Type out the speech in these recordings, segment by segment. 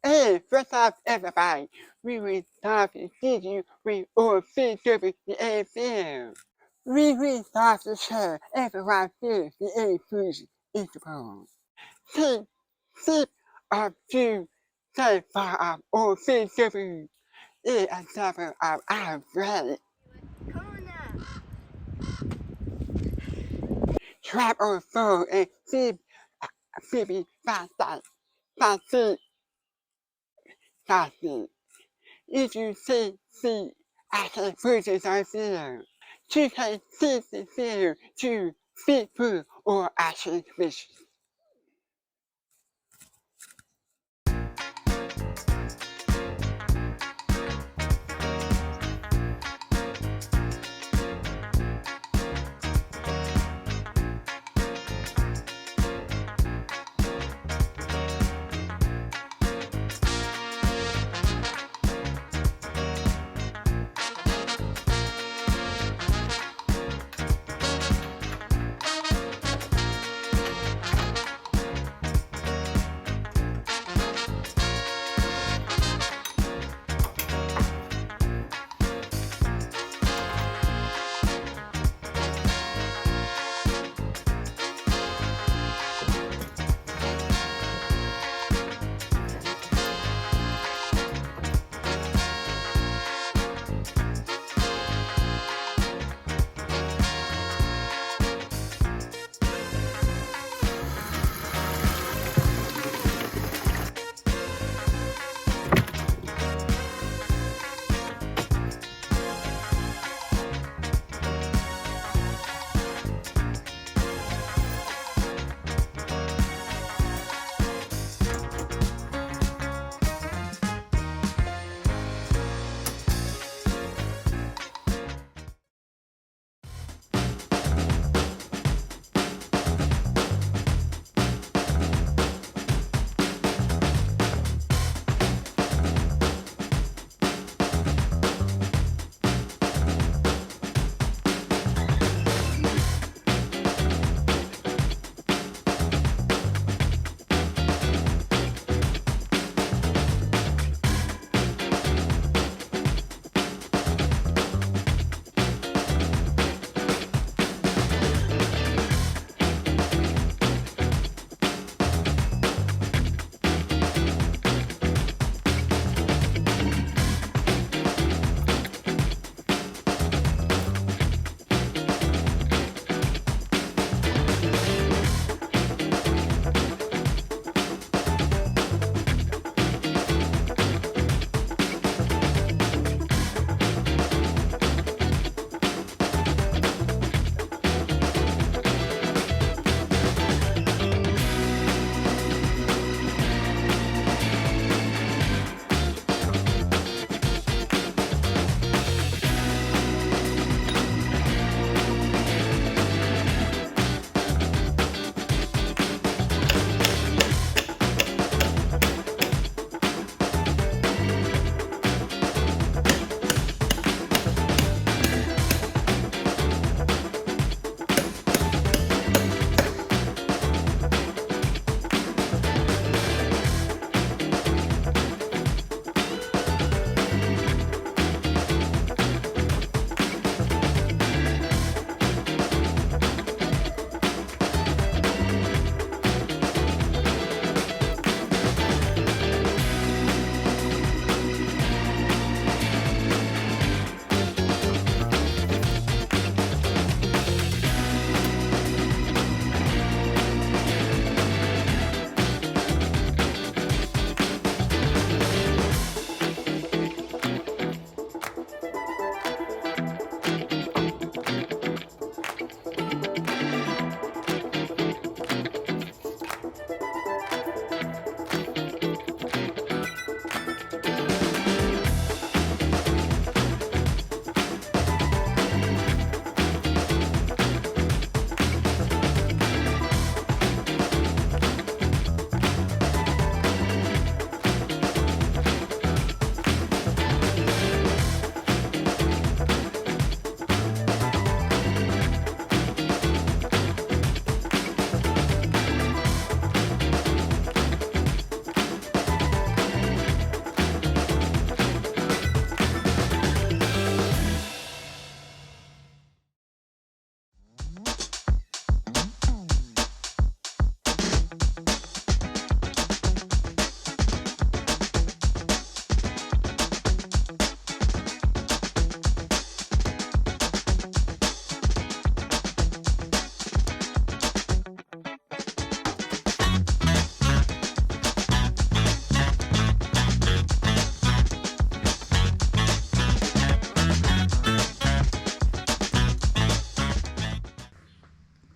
Hey, what's up, everybody? We will start to teach you with all features the A film. We will start to show everyone feels the A foods interval. Tip of two so far of all features is a sample of our bread. Kona. Trap on phone and flip fast. If you see as purchase on sale, you can see the sale to fit food or action fish.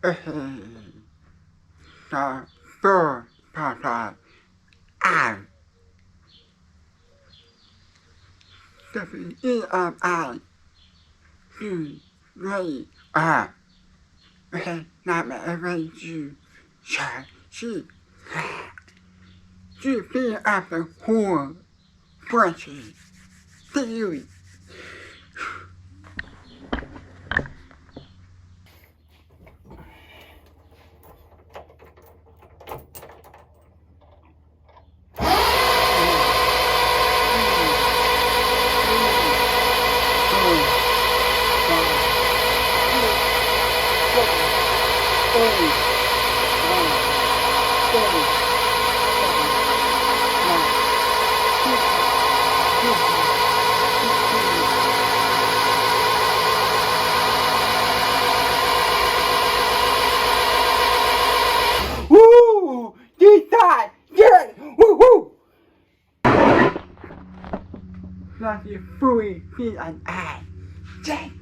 the four part I the EMI to really not every you shall see to be of the whole forces theory. Woo! Deep dive! Get it! Woo woo! Like you fully feel an eye. Jay!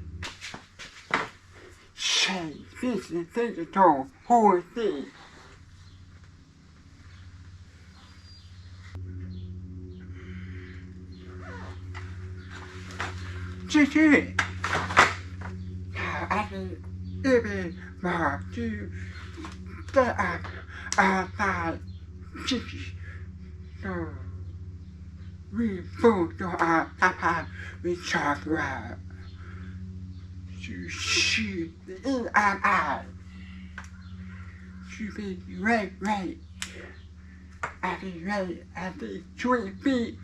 Say, this is digital whole thing. Genie! I can even more to get up outside Genie. So, we both are apart with software to see the EMI to be right at the right at the 20 feet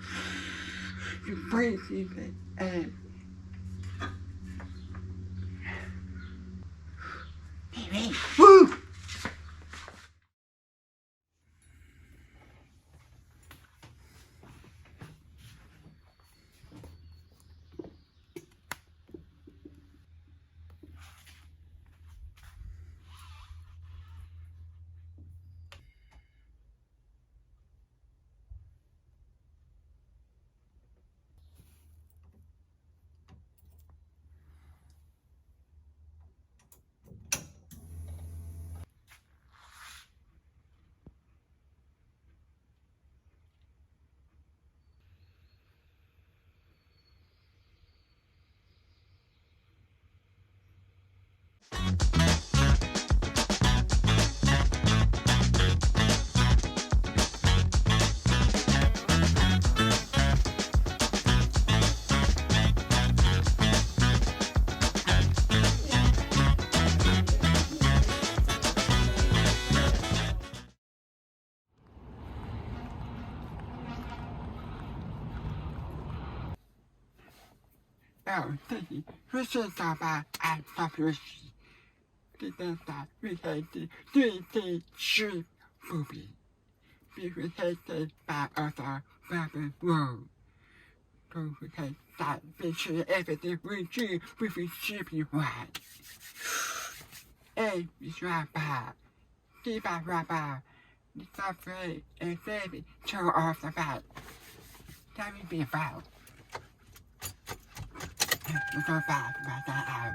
to breathe it and woo! Thank this is about and publish the data related to the ship movie. Be related by other weapon world. Don't forget that picture everything we do with the shipping one. A is rapper. The bad rapper. The software and baby show off the back. That will be about. We'll go back right that out.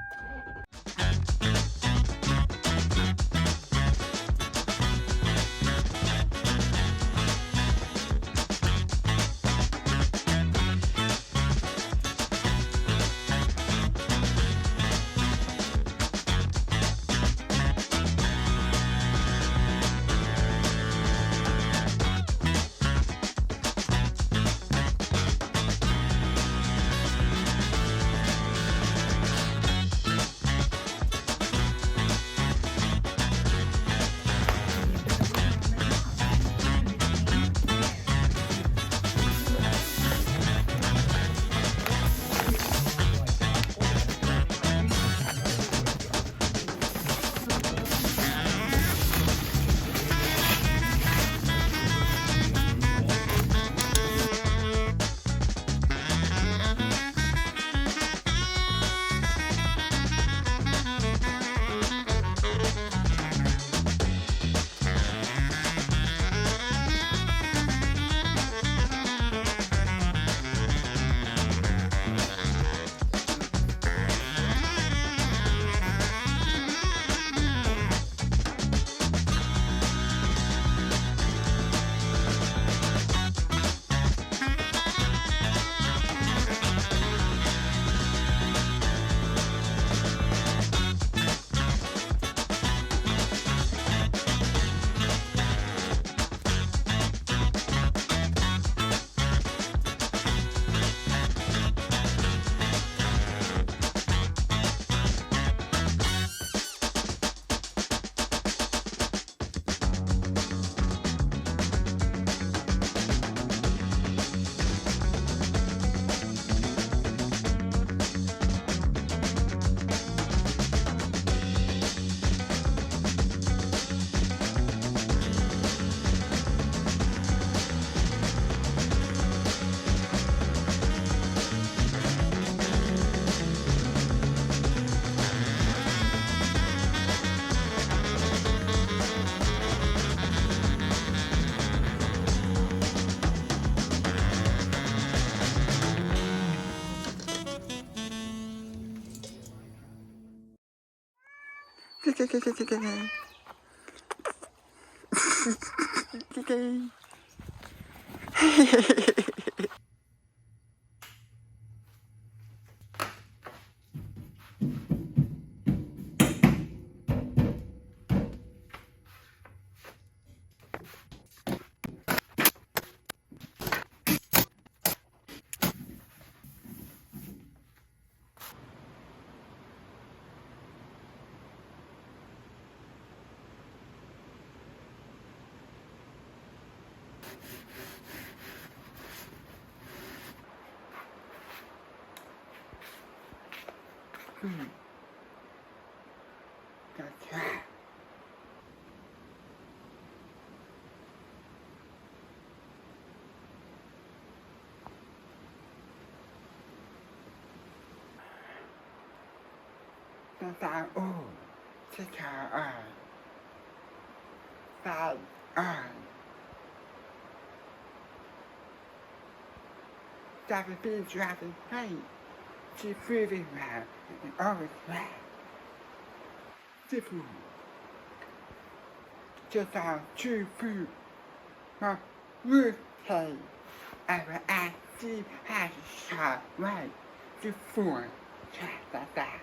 That's right. That's our own. Take our side on. Driving B, driving plane. She's moving round and always round. Different. Just our true food. My root cake. I will ask you how to shop right before that.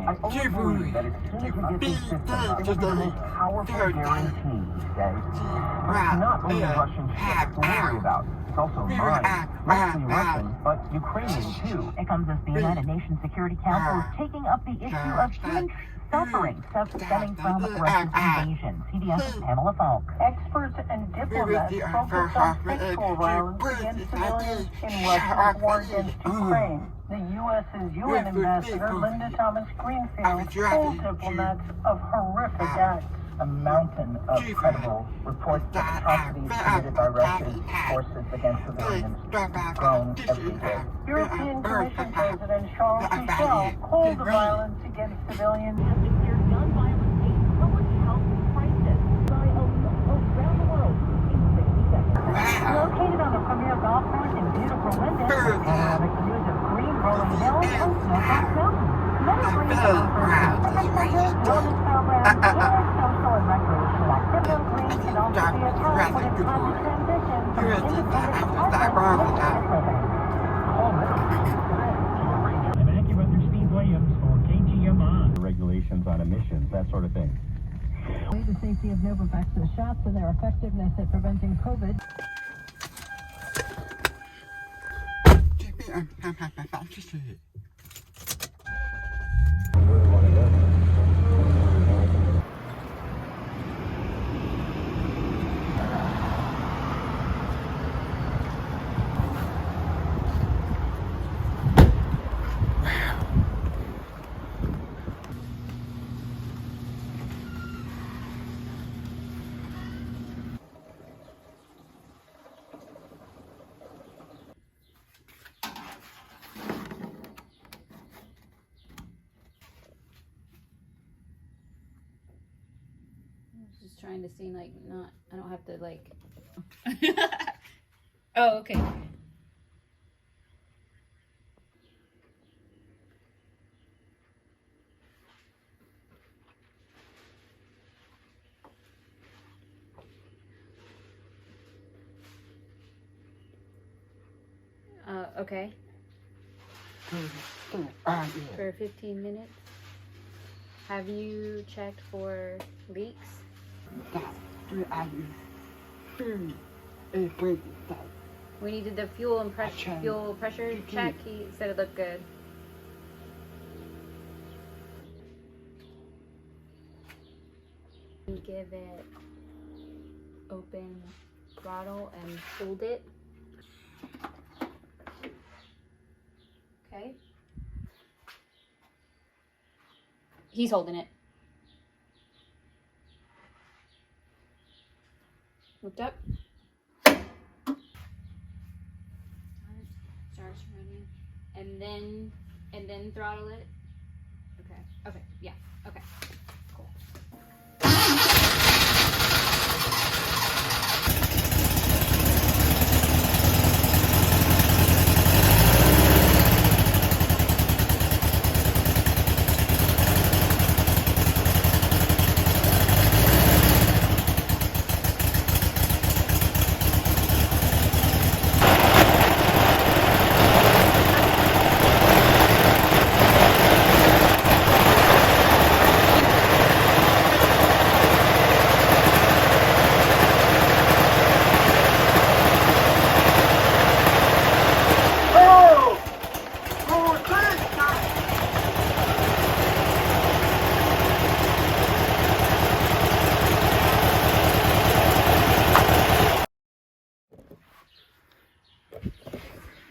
I only believe that as soon as we get these systems, it will be the most powerful guarantee these days. But it's not only Russian ships to worry about. It's also mine. Mostly Russian, but Ukrainian too. It comes as the United Nations Security Council is taking up the issue of human suffering stemming from Russia's invasion. CBS's Pamela Falk. Experts and diplomats focus on sexual violence against civilians in Russia's war against Ukraine. The U.S.'s UN ambassador, Linda Thomas-Greenfield, told diplomats of horrific acts. A mountain of credible reports of atrocities committed by Russia's forces against civilians grown every day. European Commission President Charles Michel called the violence against civilians has declared gun violence a public health crisis around the world in 60 seconds. Located on the premier golf course in beautiful Linden, panoramic views of green rolling hills and snow-capped mountains. Many green golfers, wellness programs, social and recreational activities. Green can also be a time when it's time to transition from independent apartment to living. I'm AccuWeather Steve Williams for KGMI. Regulations on emissions, that sort of thing. The safety of Novavax's shots and their effectiveness at preventing COVID. Just trying to see, like, not, I don't have to, like, oh, okay. Okay. For 15 minutes. Have you checked for leaks? We needed the fuel and fuel pressure check. He said it looked good. Give it open throttle and hold it. Okay. He's holding it. Looked up. Starts running. And then throttle it. Okay. Okay. Yeah. Okay. Cool.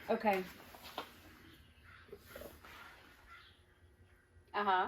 Okay. Uh-huh.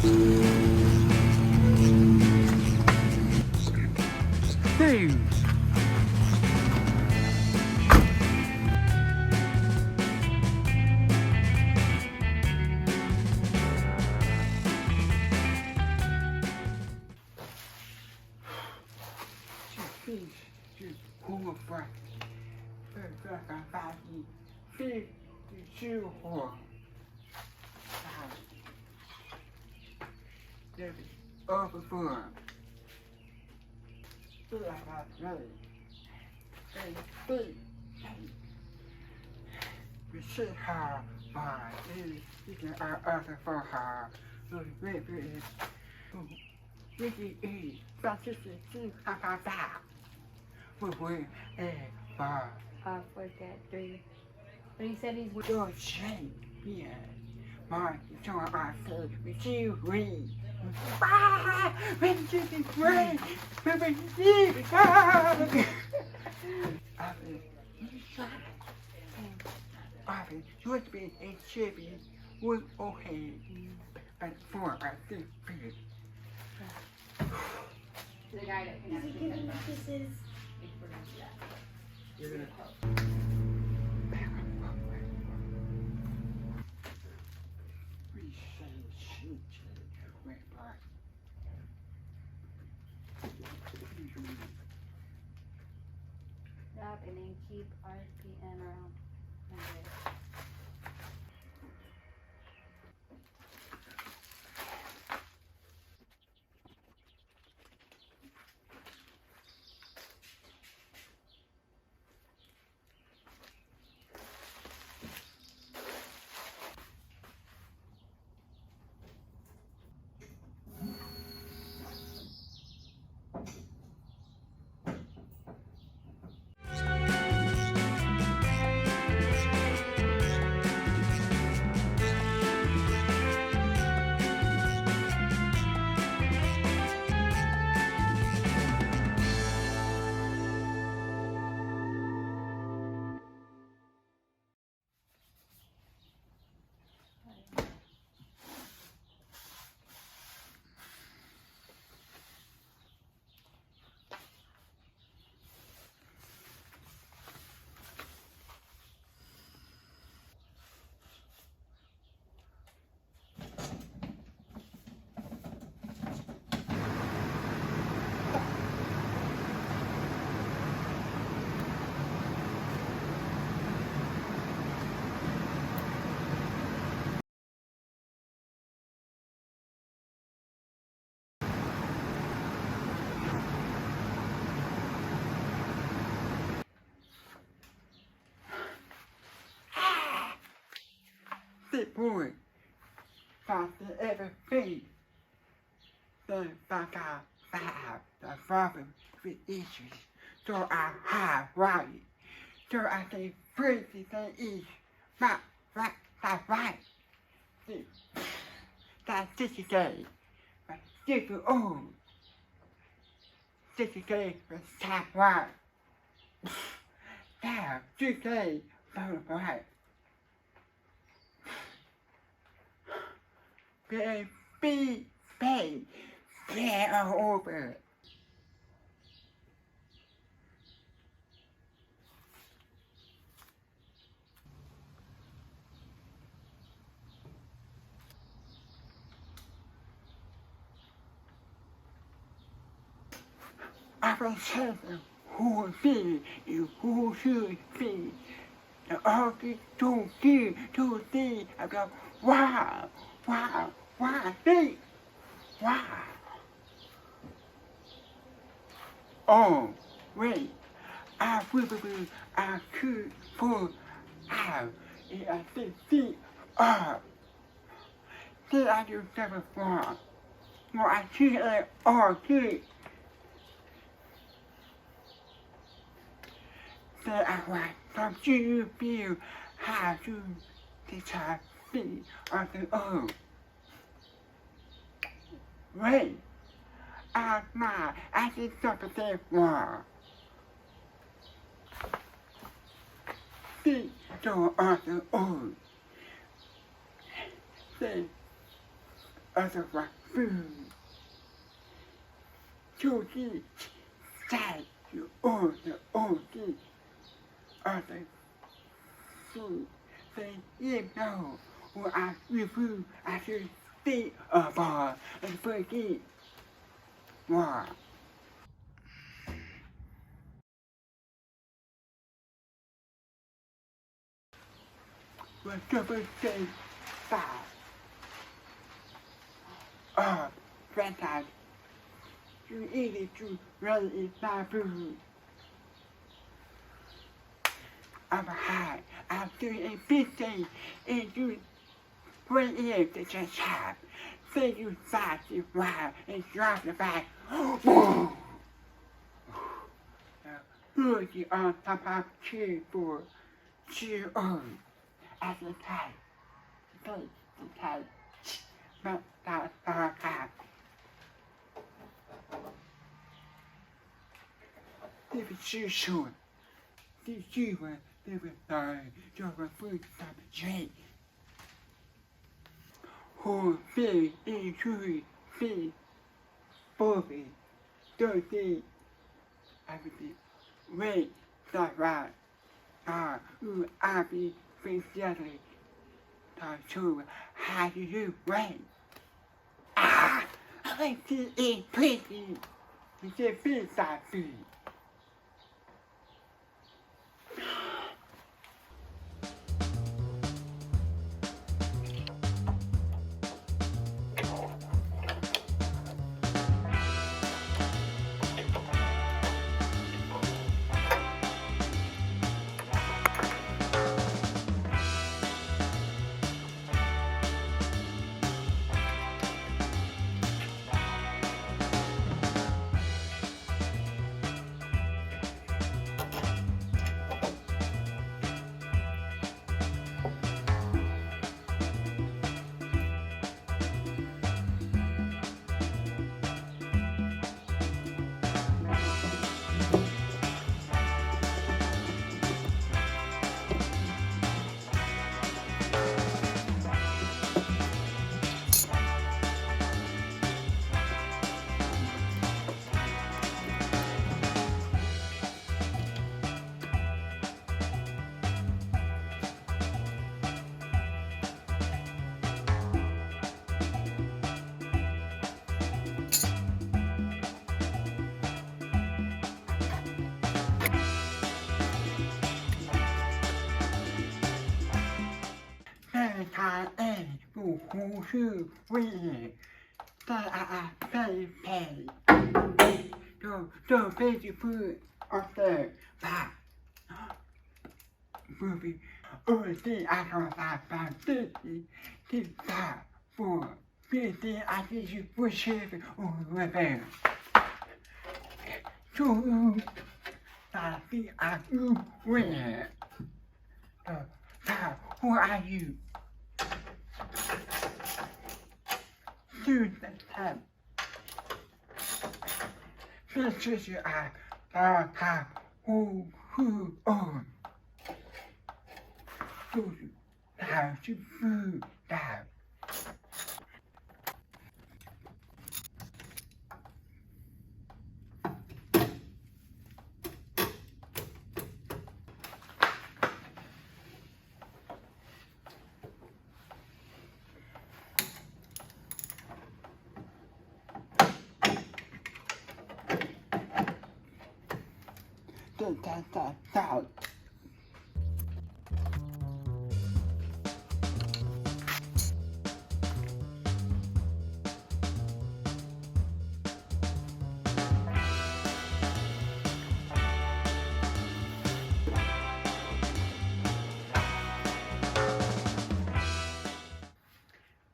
Boom. Overboard. Feel like I'm ready. We see her by you can other for her. Maybe but this is about that. We will bar. Forget 3. But he said he's Your shape, yeah. My so I say with you read. When you be brave, when you be I mean, you to be a chippy with okay, but for a thing for you. the guy that can actually Giving you touch kisses. if we're gonna do that. You're gonna we say shoot wait back. Stop and then keep RPM around 100. Big boy, faster everything. Then back out, the problem with issues. So I have right. So I can free the thing is not right, that's right. See, that's 60K. But 60 old. 60K was top right. Now, 2K, bottom right. Baby, get over. I was saying who will be and who should be. And all these don't see to see about wow, see, wow. Oh, wait, I could pull out and I think see up. See, I do never fall. Well, I see it all good. So I want some you feel how to decide see on the own. Wait, I'm not, I did something wrong. See, so on the own. See, other food. To the side you all the OD other food. They you know what I review I should stay above and forget more. But double say five. Sometimes you eat it too really it's not food. I'm high. I'm doing a big thing and you bring in to just have. Say you fast you wild and drop the back. Boom! Put you on top of cheer for cheer on. As a type. Face the type. But that's our type. This is too short. This is one. This is sorry. You're a food subject. Who feels injury, feels body, dirty, everything. Wait, that's right. Who I be sincerely. To how do you wait? I see it pretty. It's a bit that big. Who should we? That I pay. Don't pay the food of the back. Movie. The I don't have 50. That for 50. I think you push it over there. So, I think I win. Who are you? Do the time. This is your who on. Food. How to food down. That.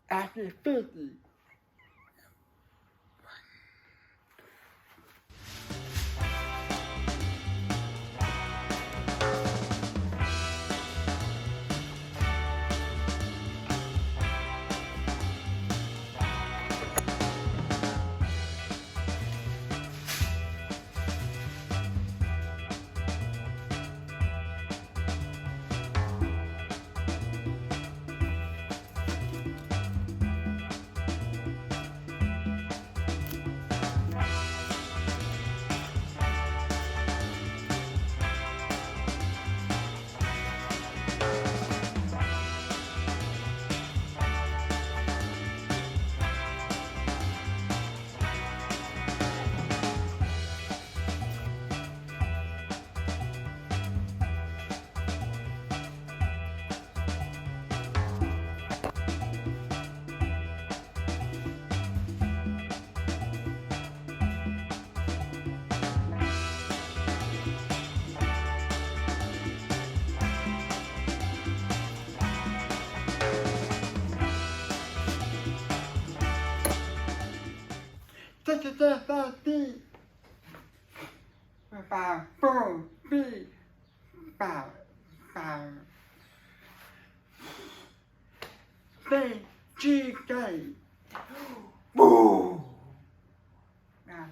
After 50. About 4 feet. About 3 Boom! Now,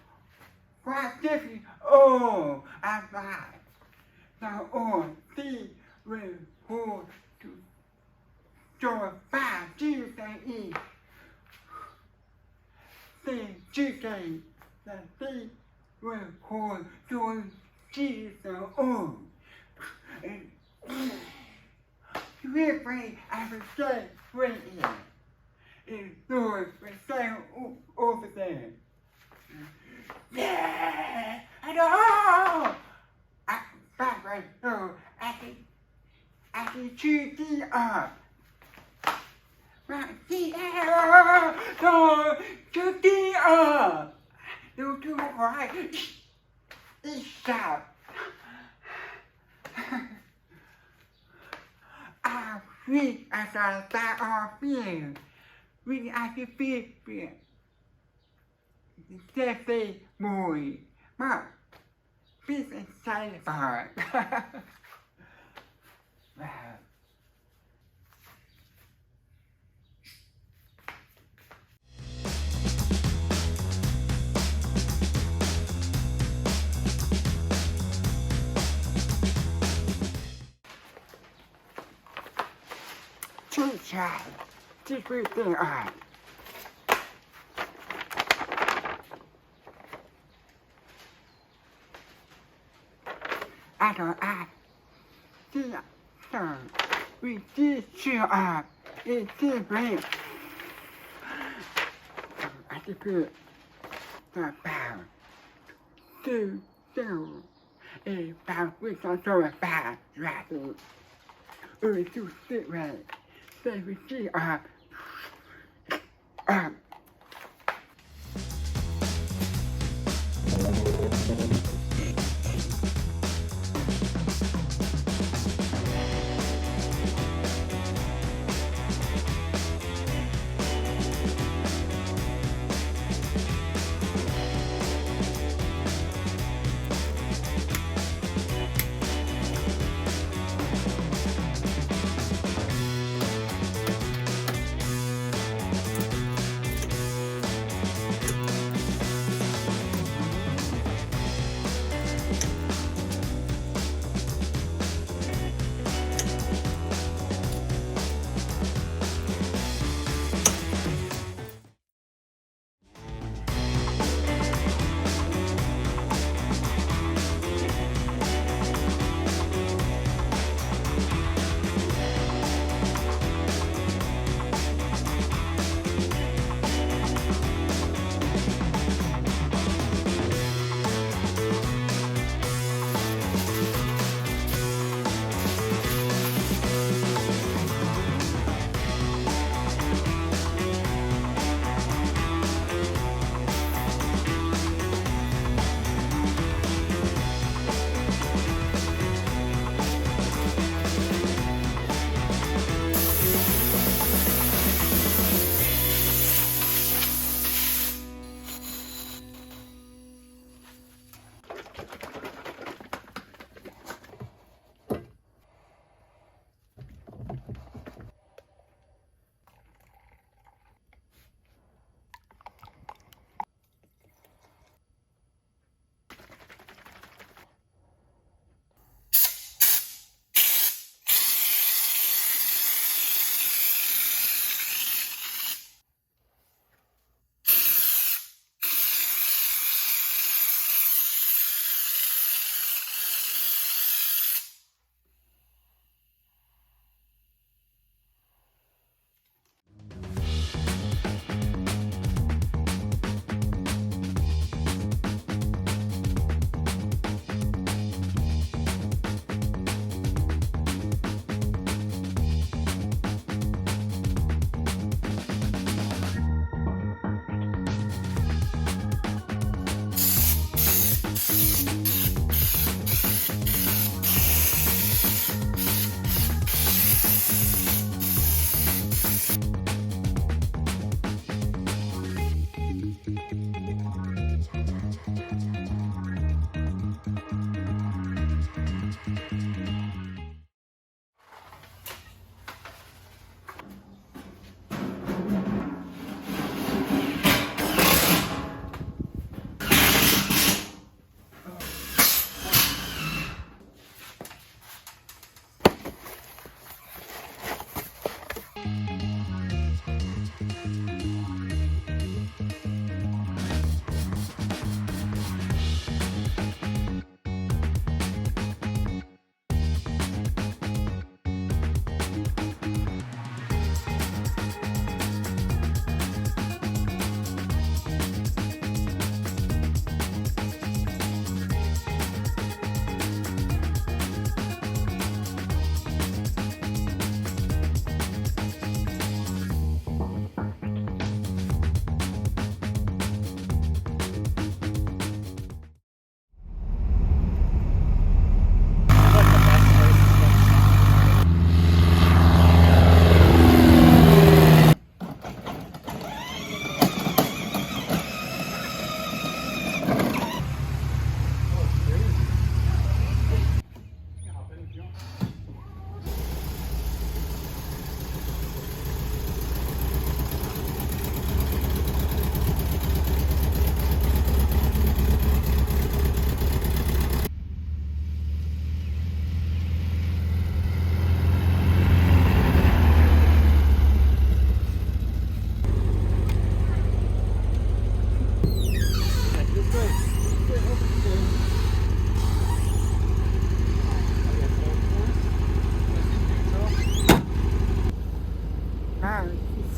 what if oh, I'm right. Now, all these will hold to your 5 GKE. The GK, the thing will hold your Jesus on. We're afraid I will stay right here. And Lord will stay over there. Yeah! I know! Right now, I can choose the up. Right there! No! Choose the up! You do right. Stop. We as a star of being. We as a being. Safety movie. But please excited for it. Child, just everything on. I see, sir, we did cheer up. It did great. I did good. The power. Do. A power we can throw a bad rabbit. We do sit right. Say we see up.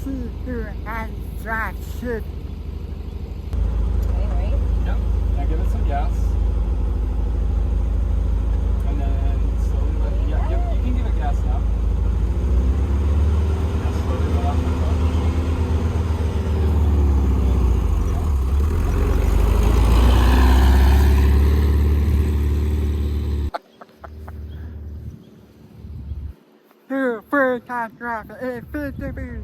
see-through hand-strap shit. Okay, right? Yep. Now give it some gas. And then slowly let, yeah, you can give it gas now. Now slowly let off the clutch. The first time driving is visible.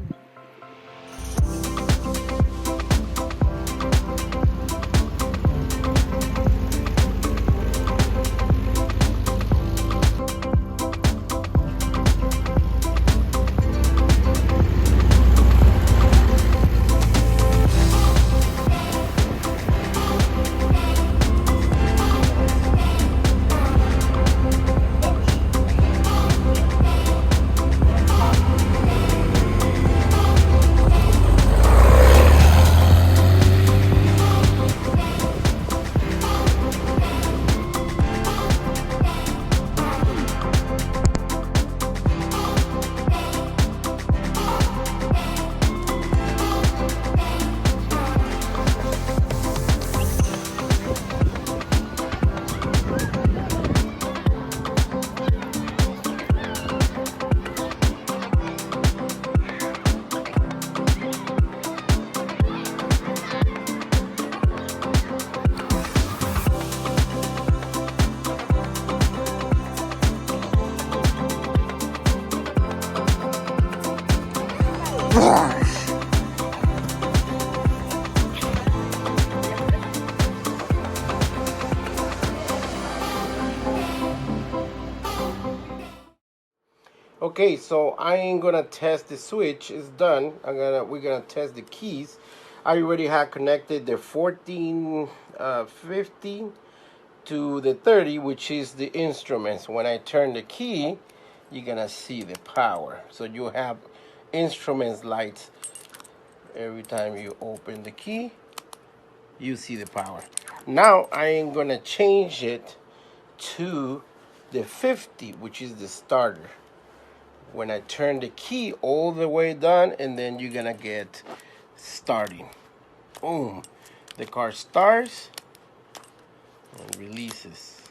Okay, so I ain't gonna test the switch. It's done. We're gonna test the keys. I already had connected the 1450 to the 30, which is the instruments. When I turn the key, you're gonna see the power. So you have instruments lights every time you open the key. You see the power. Now I am gonna change it to the 50, which is the starter. When I turn the key all the way down, and then you're gonna get starting. Boom. The car starts and releases.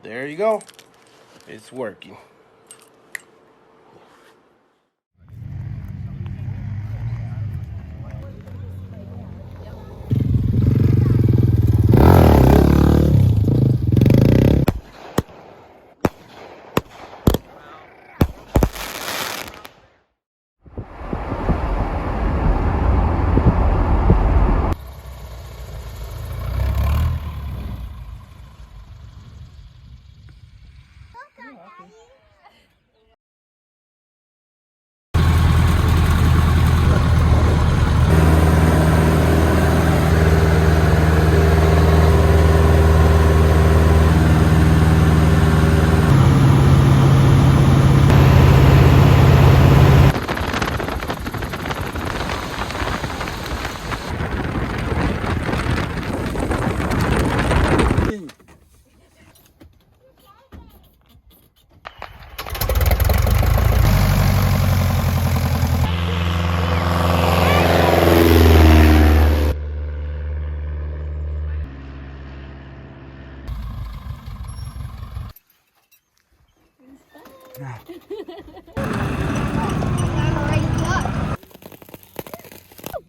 There you go. It's working.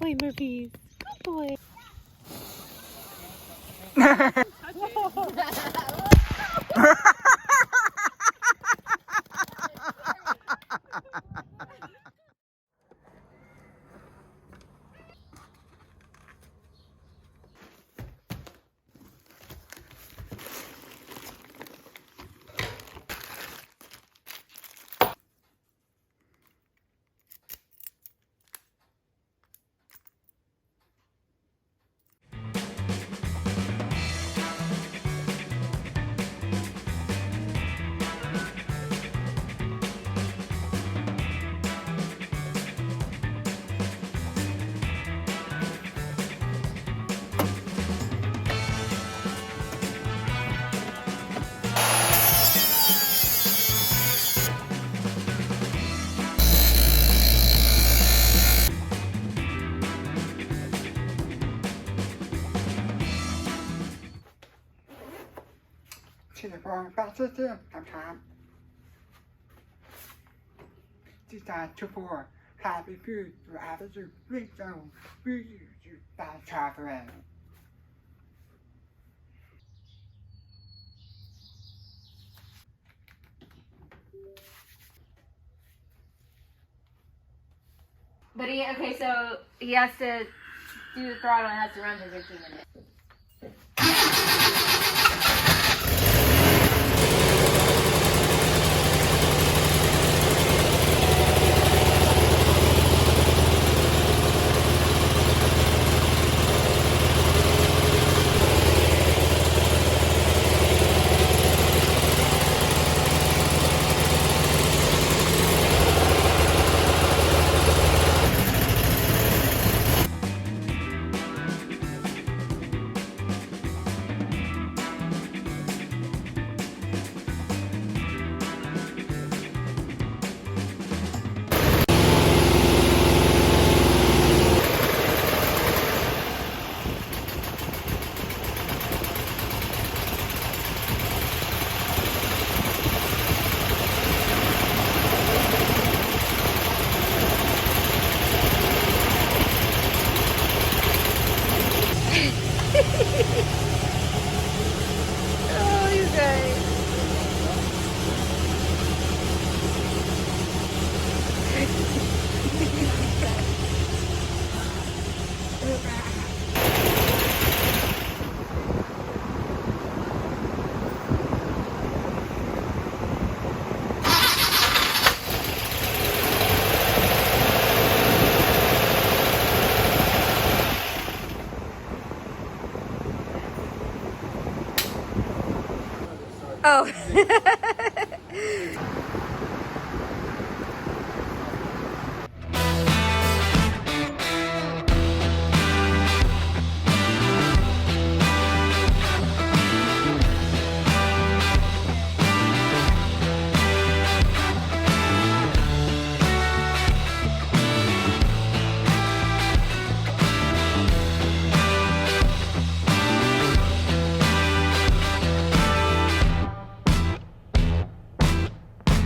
Boy, Murphy. Good boy. for passenger time. Designed to for happy food for attitude, reach zone, reuse by traveling. But okay, so he has to do the throttle and has to run for 15 minutes. Oh, you guys. Oh.